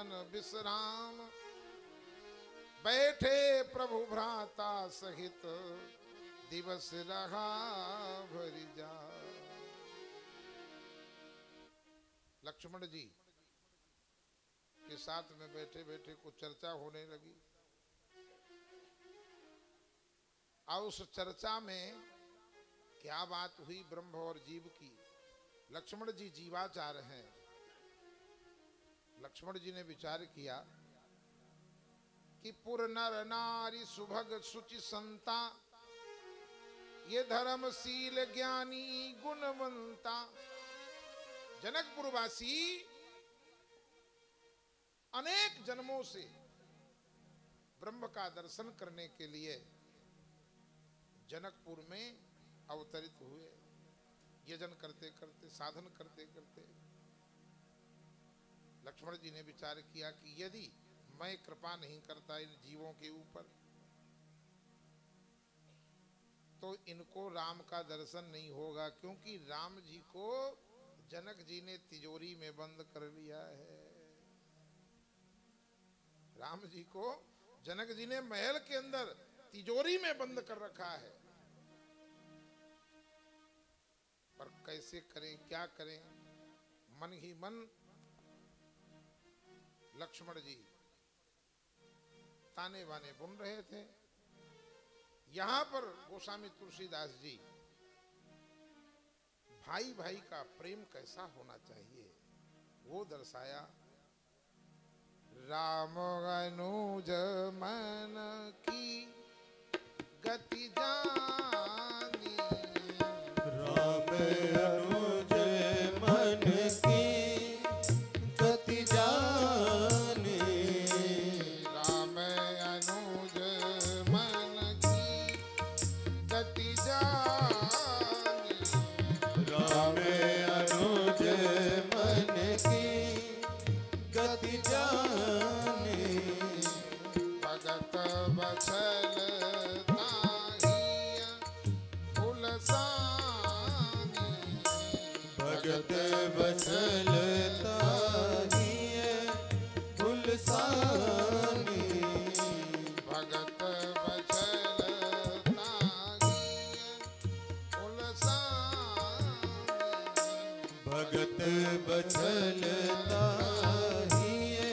मन विश्राम, बैठे प्रभु भ्राता सहित, दिवस रहा भरी जा। लक्ष्मण जी के साथ में बैठे बैठे कुछ चर्चा होने लगी। और उस चर्चा में क्या बात हुई ब्रह्म और जीव की। लक्ष्मण जी जीवाचार हैं। लक्ष्मण जी ने विचार किया कि पुर नर नारी सुभग सुचि संता, ये धर्मशील ज्ञानी गुणवंता। जनकपुरवासी अनेक जन्मों से ब्रह्म का दर्शन करने के लिए जनकपुर में अवतरित हुए। यजन करते करते, साधन करते करते लक्ष्मण जी ने विचार किया कि यदि मैं कृपा नहीं करता इन जीवों के ऊपर, तो इनको राम का दर्शन नहीं होगा, क्योंकि राम जी को जनक जी ने तिजोरी में बंद कर लिया है। राम जी को जनक जी ने महल के अंदर तिजोरी में बंद कर रखा है। पर कैसे करें, क्या करें? मन ही मन लक्ष्मण जी ताने बाने बुन रहे थे। यहां पर गोस्वामी तुलसीदास जी भाई भाई का प्रेम कैसा होना चाहिए वो दर्शाया। राम अनुज मन की गति जानी, राम अनुज मन की गति जानी, राम अनुज मन की गति जानी, राम अनुज मन की गति जानी, भगत बछल ताहिया फुलसानी, भगत बछल ताहिए फुलसानी, भगत बछल ताहिया फुलसानी, भगत बछल ताहिए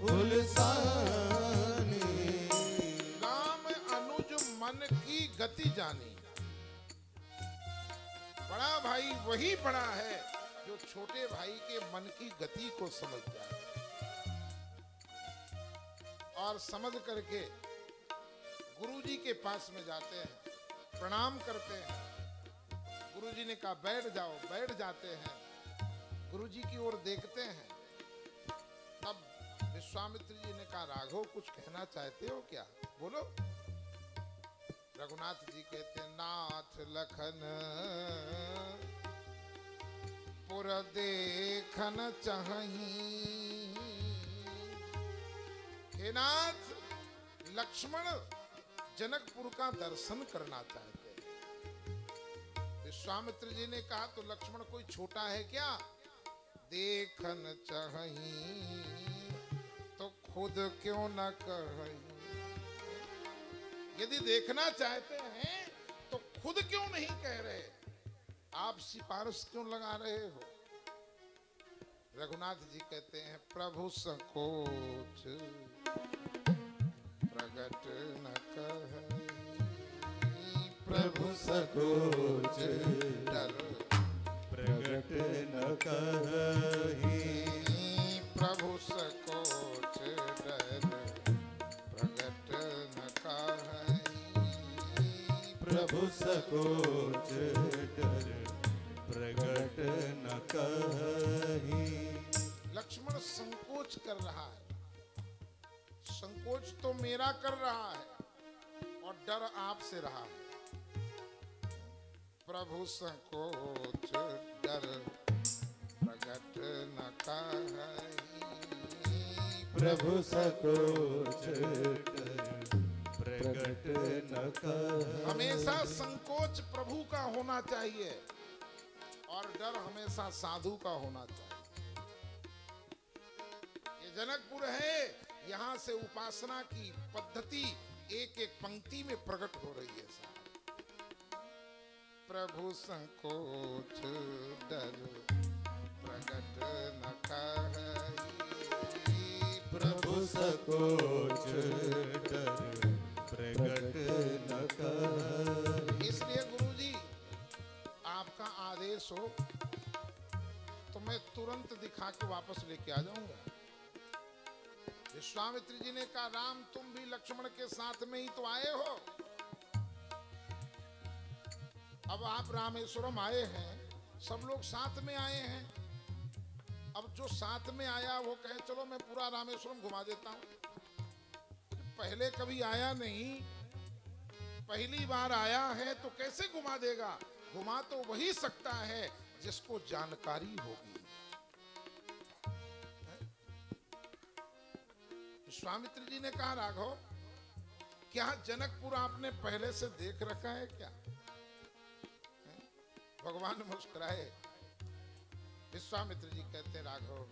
फुलसानी। राम अनुज मन की गति जानी। बड़ा भाई वही बड़ा है जो छोटे भाई के मन की गति को समझ जाए और समझ करके गुरुजी के पास में जाते हैं, प्रणाम करते हैं। गुरुजी ने कहा बैठ जाओ, बैठ जाते हैं। गुरुजी की ओर देखते हैं। तब विश्वामित्र जी ने कहा राघव कुछ कहना चाहते हो क्या, बोलो। रघुनाथ जी कहते हैं नाथ लखन पुर देखन चाही। हे नाथ, लक्ष्मण जनकपुर का दर्शन करना चाहते हैं। विश्वामित्र जी ने कहा तो लक्ष्मण कोई छोटा है क्या? देखन चाही तो खुद क्यों न कहीं। यदि देखना चाहते हैं तो खुद क्यों नहीं कह रहे? आप सिफारिश क्यों लगा रहे हो? रघुनाथ जी कहते हैं प्रभु संकोच प्रगट न कहीं, प्रभु सकोच डर प्रगट न कहीं, प्रभु सकोच डर प्रगट न कहीं, प्रभु सकोच डर प्रगट न कहीं। लक्ष्मण संकोच कर रहा है। संकोच तो मेरा कर रहा है और डर आपसे रहा है। प्रभु संकोच डर प्रगट न कहीं, प्रभु सकोच डर प्रगट न कहीं। हमेशा संकोच प्रभु का होना चाहिए और डर हमेशा साधु का होना चाहिए। ये जनकपुर है, यहाँ से उपासना की पद्धति एक एक पंक्ति में प्रकट हो रही है साहब। प्रभु संकोच डर प्रकट न कहि, प्रभु संकोच डर प्रकट न कहि। इसलिए गुरुजी आपका आदेश हो तो मैं तुरंत दिखा के वापस लेके आ जाऊंगा। विश्वामित्र जी ने कहा, राम तुम भी लक्ष्मण के साथ में ही तो आए हो। अब आप रामेश्वरम आए हैं, सब लोग साथ में आए हैं। अब जो साथ में आया वो कहे चलो मैं पूरा रामेश्वरम घुमा देता हूं। पहले कभी आया नहीं, पहली बार आया है तो कैसे घुमा देगा? घुमा तो वही सकता है जिसको जानकारी होगी। विश्वामित्र जी ने कहा, राघव क्या जनकपुर आपने पहले से देख रखा है क्या? भगवान मुस्कुराए। विश्वामित्र जी कहते, राघव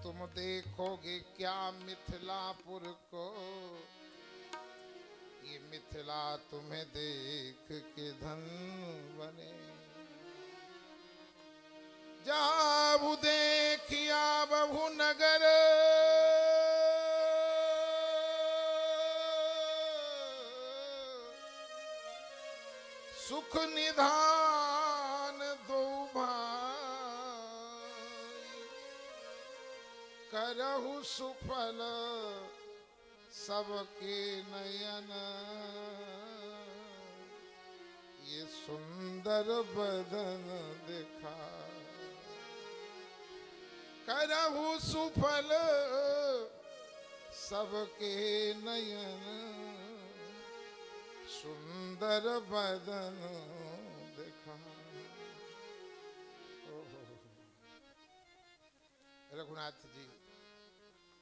तुम देखोगे क्या मिथिलापुर को, ये मिथिला तुम्हें देख के धन बने। जाबु देखिया बहु नगर, सुख निधान दो भाई, करहु सुफल सबके नयन, ये सुंदर बदन दिखा। करहु सुफल सबके नयन, सुंदर बदन देखा। रघुनाथ जी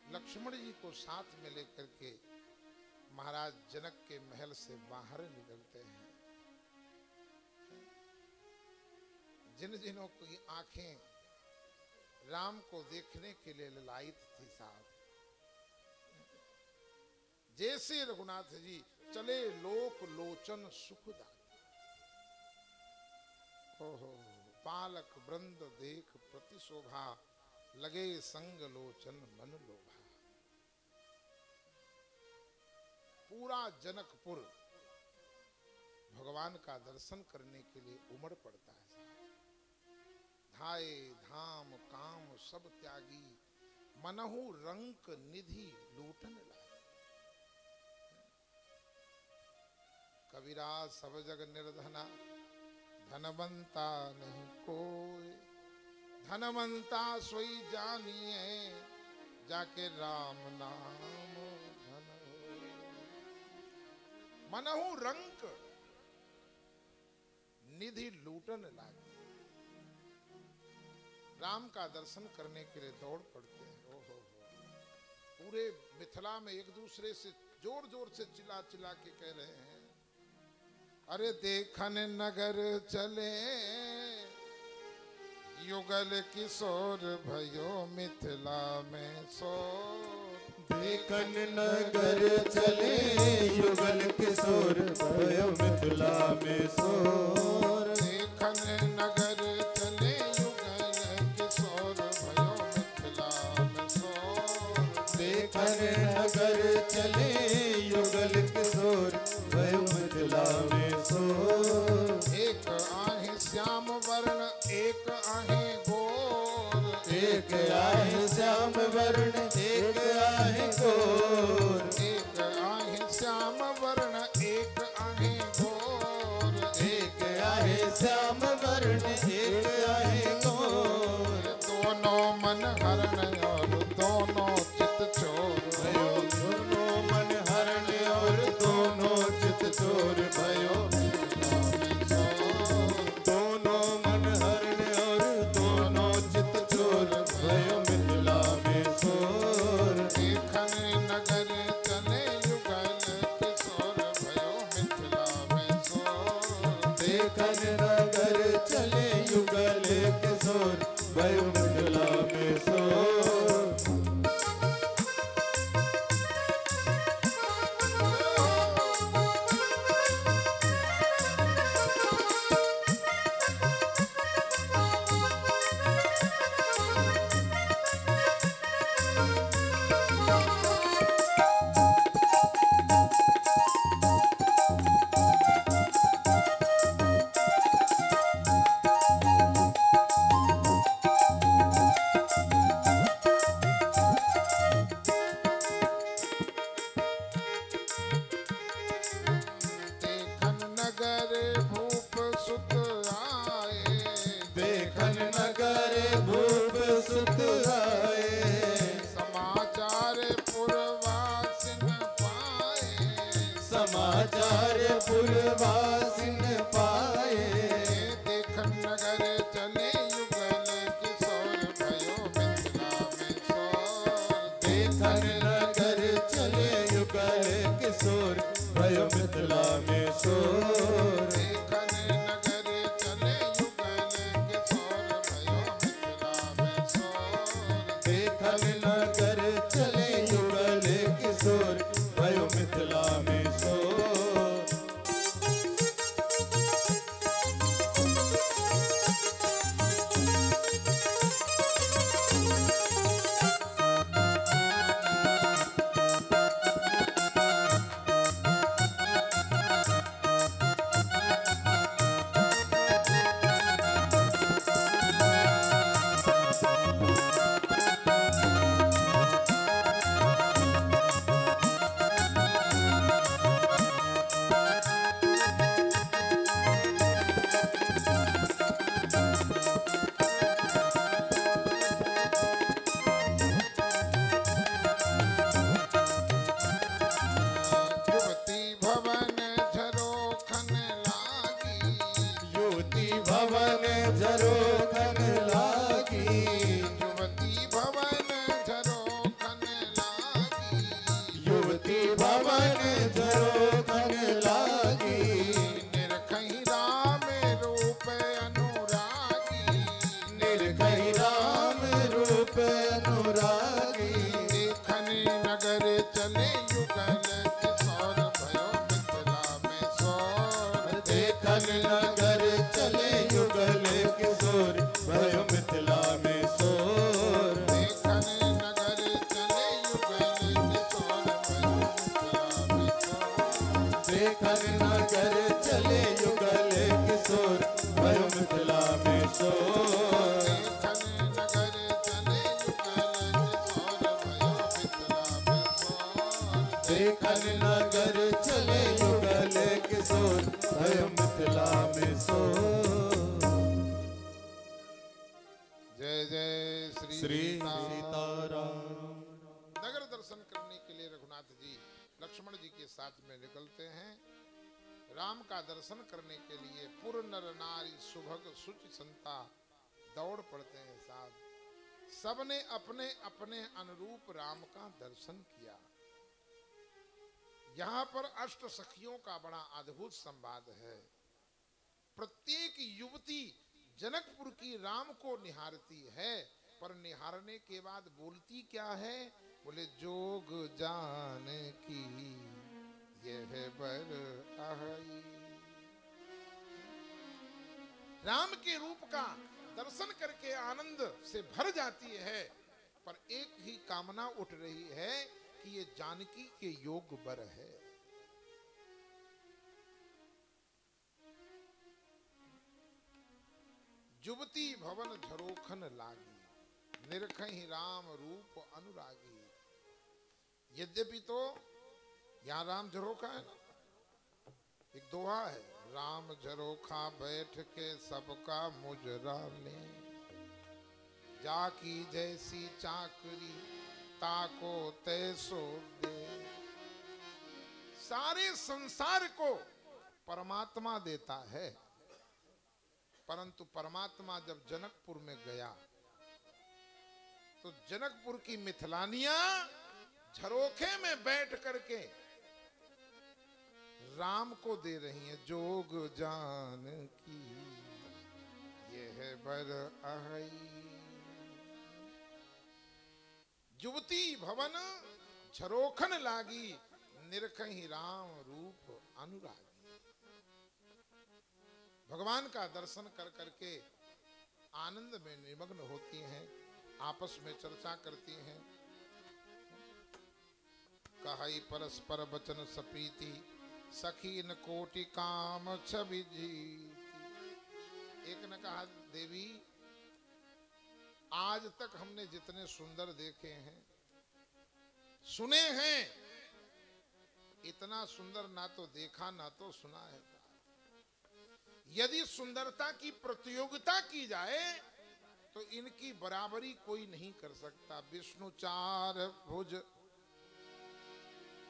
लक्ष्मण जी को साथ में लेकर के महाराज जनक के महल से बाहर निकलते हैं। जिन जिनों की आंखें राम को देखने के लिए ललायित थी साहब, जैसे रघुनाथ जी चले लोक लोचन सुखदाता। ओहो पालक वृंद देख प्रति शोभा, लगे संग लोचन मन लोभा। पूरा जनकपुर भगवान का दर्शन करने के लिए उमड़ पड़ता है। धाये धाम काम सब त्यागी, मनहु रंक निधि लूटन लाए। कबीरा सब जग निर्धना, धनवंता नहीं कोई। धनवंता सोई जानिए, जाके राम नाम धन हो। मनहु रंक निधि लूटन लागे। राम का दर्शन करने के लिए दौड़ पड़ते हैं। ओहो पूरे मिथिला में एक दूसरे से जोर जोर से चिल्ला चिल्ला के कह रहे हैं, अरे देखन नगर चले, युगल किशोर भयो मिथिला में शोर। देखन नगर चले, युगल किशोर भयो मिथिला में शोर। देखन नगर चले, युगल किशोर भयो मिथिला में शोर। देखन नगर चले, युगल किशोर भयो मिथिला में शोर। एक आहे श्याम वर्ण, एक आहे गोर। एक आहे श्याम वर्ण, एक आहे गोर। एक आहे श्याम वर्ण, एक आहे गोर। एक आहे श्याम वर्ण, एक आहे गोर। दोनों मन हरण और दोनों चित चोर। दोनों मन हरण और दोनों चित चोर भयो। दोनों मन हरण और दोनों चित चोर भयो मिथिला में शोर। देखन नगर चले, युगल किशोर भयो मिथिला में शोर। देखन नगर चले, युगल किशोर भयो मिथिला में शोर। देखन नगर चले युगल किशोर भयो मिथिला में शोर देखन नगर चले युगल किशोर भयो मिथिला में शोर देखन नगर चले युगल किशोर भयो मिथिला में शोर युवती भवन झरोखन लागी युवती भवन झरोखन लागी युवती भवन झरोखन लागी युवती भवन झरोखन लागी निरखहि राम रूप अनुरागी निर्भय राम रूप अनुरागी देखन नगर चले युगल किशोर भयो मिथिला में शोर देखन नगर चले युगल किशोर भयो मिथिला में शोर देखन नगर चले युगल किशोर भयो मिथिला में शोर देखन नगर चले युगल किशोर भयो मिथिला में शोर देखन नगर चले युगल किशोर भयो मिथिला में देखन नगर चले युगल किशोर भयो मिथिला में शोर शोर जय जय श्री श्री सीताराम नगर दर्शन करने के लिए रघुनाथ जी लक्ष्मण जी के साथ में निकलते हैं। राम का दर्शन करने के लिए पुर नर नारी सुभग सुचि संता दौड़ पड़ते हैं साथ। सबने अपने अपने अनुरूप राम का दर्शन किया। यहाँ पर अष्ट सखियों का बड़ा अद्भुत संवाद है। प्रत्येक युवती जनकपुर की राम को निहारती है, पर निहारने के बाद बोलती क्या है? बोले जोग जान की यह बर आई। राम के रूप का दर्शन करके आनंद से भर जाती है, पर एक ही कामना उठ रही है कि ये जानकी के योग बर है। जुबती भवन झरोखन लागी, निरखहि राम रूप अनुरागी। यद्यपि तो यहाँ राम झरोखा है ना, एक दोहा है, राम झरोखा बैठ के सबका मुजरा ले, जाकी जैसी चाकरी ताको तैसो दे। सारे संसार को परमात्मा देता है, परंतु परमात्मा जब जनकपुर में गया तो जनकपुर की मिथिलानियां झरोखे में बैठ करके राम को दे रही हैं, जोग जान की यह बर आई। युवती भवन झरोखन लागी, निरखहि राम रूप अनुरागी। भगवान का दर्शन कर करके आनंद में निमग्न होती हैं, आपस में चर्चा करती हैं। कहई परस्पर वचन सपीति, सखीन कोटि काम छवि जीती। एक ने कहा, देवी आज तक हमने जितने सुंदर देखे हैं, सुने हैं, इतना सुंदर ना तो देखा ना तो सुना है। यदि सुंदरता की प्रतियोगिता की जाए तो इनकी बराबरी कोई नहीं कर सकता। विष्णु चार भुज,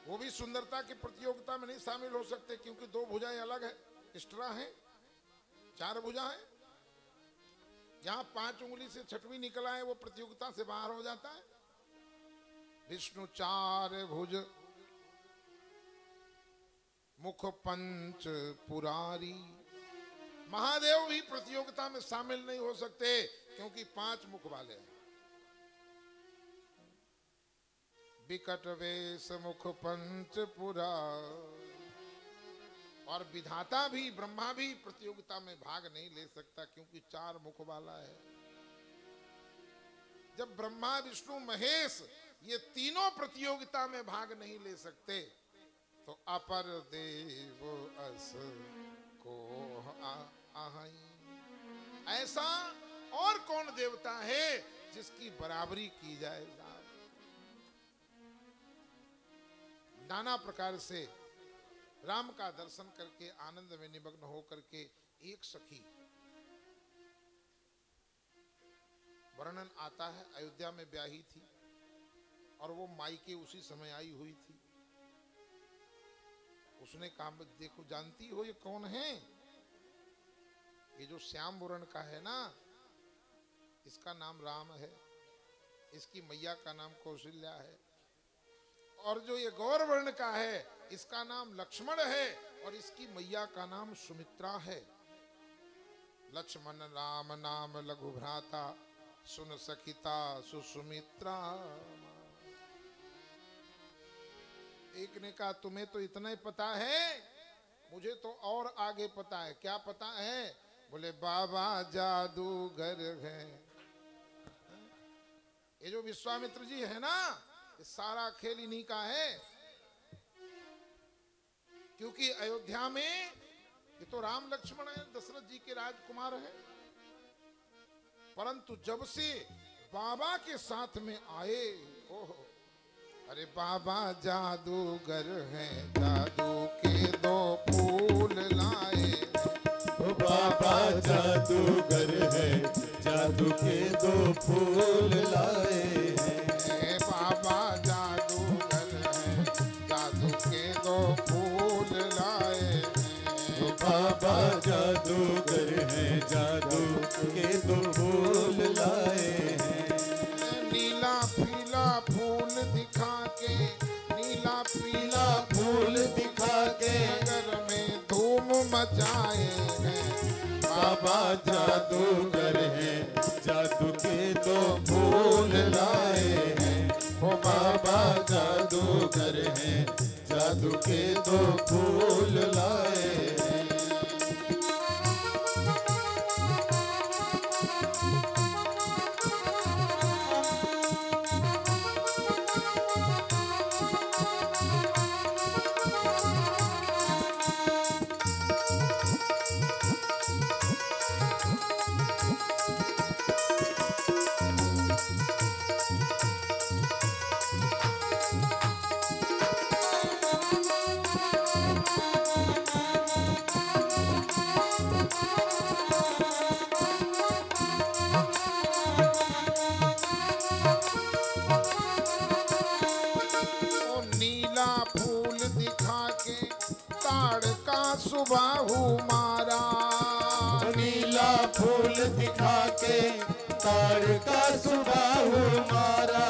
वो भी सुंदरता की प्रतियोगिता में नहीं शामिल हो सकते, क्योंकि दो भुजाएं अलग है, एक्स्ट्रा है। चार भुजा है, जहां 5 उंगली से छठवीं निकला है वो प्रतियोगिता से बाहर हो जाता है। विष्णु चार भुज मुख पंच पुरारी। महादेव भी प्रतियोगिता में शामिल नहीं हो सकते क्योंकि 5 मुख वाले हैं। विकट वेश मुख पंच पुरारी। और विधाता भी ब्रह्मा भी प्रतियोगिता में भाग नहीं ले सकता क्योंकि 4 मुख वाला है। जब ब्रह्मा विष्णु महेश ये तीनों प्रतियोगिता में भाग नहीं ले सकते तो अपर देव अस को आहाई। ऐसा और कौन देवता है जिसकी बराबरी की जाए। नाना प्रकार से राम का दर्शन करके आनंद में निमग्न होकर के एक सखी, वर्णन आता है, अयोध्या में ब्याही थी और वो मायके उसी समय आई हुई थी। उसने कहा देखो जानती हो ये कौन है? ये जो श्याम वर्ण का है ना, इसका नाम राम है, इसकी मैया का नाम कौशल्या है, और जो ये गौर वर्ण का है इसका नाम लक्ष्मण है और इसकी मैया का नाम सुमित्रा है। लक्ष्मण राम नाम लघु भ्राता सुन सखिता सुसुमित्रा। एक ने कहा तुम्हें तो इतना ही पता है, मुझे तो और आगे पता है। क्या पता है? बोले बाबा जादूगर है। ये जो विश्वामित्र जी है ना, ये सारा खेल इन्हीं का है। क्योंकि अयोध्या में ये तो राम लक्ष्मण है, दशरथ जी के राजकुमार है, परंतु जब से बाबा के साथ में आए, ओहो, अरे बाबा जादूगर हैं, जादू के 2 फूल लाए। ओ बाबा जादूगर है, जादू के 2 फूल लाए हैं। बाबा जादूगर हैं, जादू के 2 फूल लाए हैं। बाबा जादूगर है, जादू के 2 फूल लाए हैं। नीला पीला फूल दिखा के, नीला पीला फूल दिखा के नगर में धूम मचाए हैं। बाबा जादूगर है, जादू के 2 फूल लाए हैं। ओ बाबा जादूगर है, जादू के 2 फूल लाए हैं। सुबाहु मारा। नीला फूल दिखा के ताड़ का सुबाहु मारा।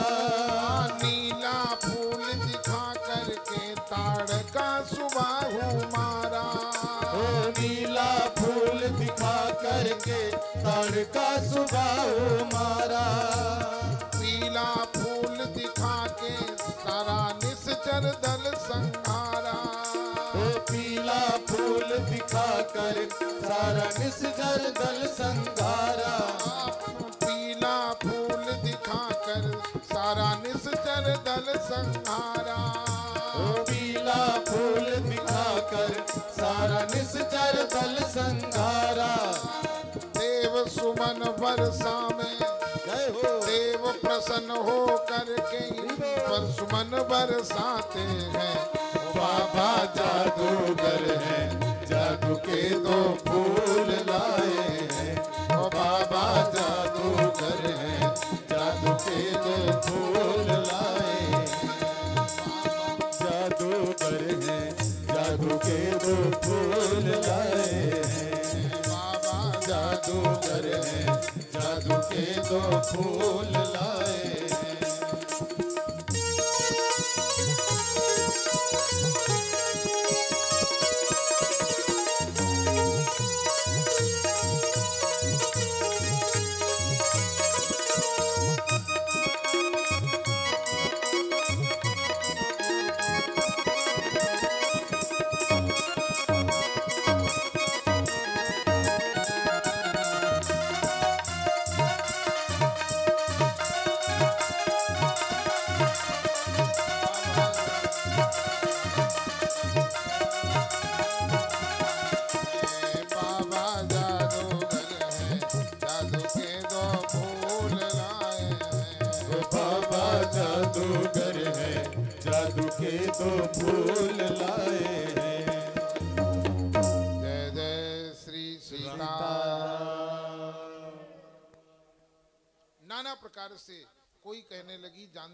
नीला फूल दिखा करके ताड़ का सुबाहु मारा। ओ नीला फूल दिखा करके ताड़ का सुबाहु मारा। पीला फूल दिखा के सारा निश्चर दल संहारा। पीला फूल दिखा कर सारा निश्चर दल संघारा। पीला फूल दिखा कर सारा निश्चर दल संहारा। पीला फूल दिखा कर सारा निश्चर दल संघारा। देव सुमन वर्षा में जय हो। देव प्रसन्न हो करके इन पर सुमन बरसाते हैं। बाबा जादूगर है, जादू के 2 फूल लाए हैं। ओ बाबा जादूगर है, जादू के 2 फूल लाए हैं। जादूगर है, जादू के 2 फूल लाए हैं। बाबा जादूगर है, जादू के 2 फूल लाए हैं। जादूगर है, जादू के दो फूल लाए हैं। जय जय श्री सीता। नाना प्रकार से कोई कहने लगी जान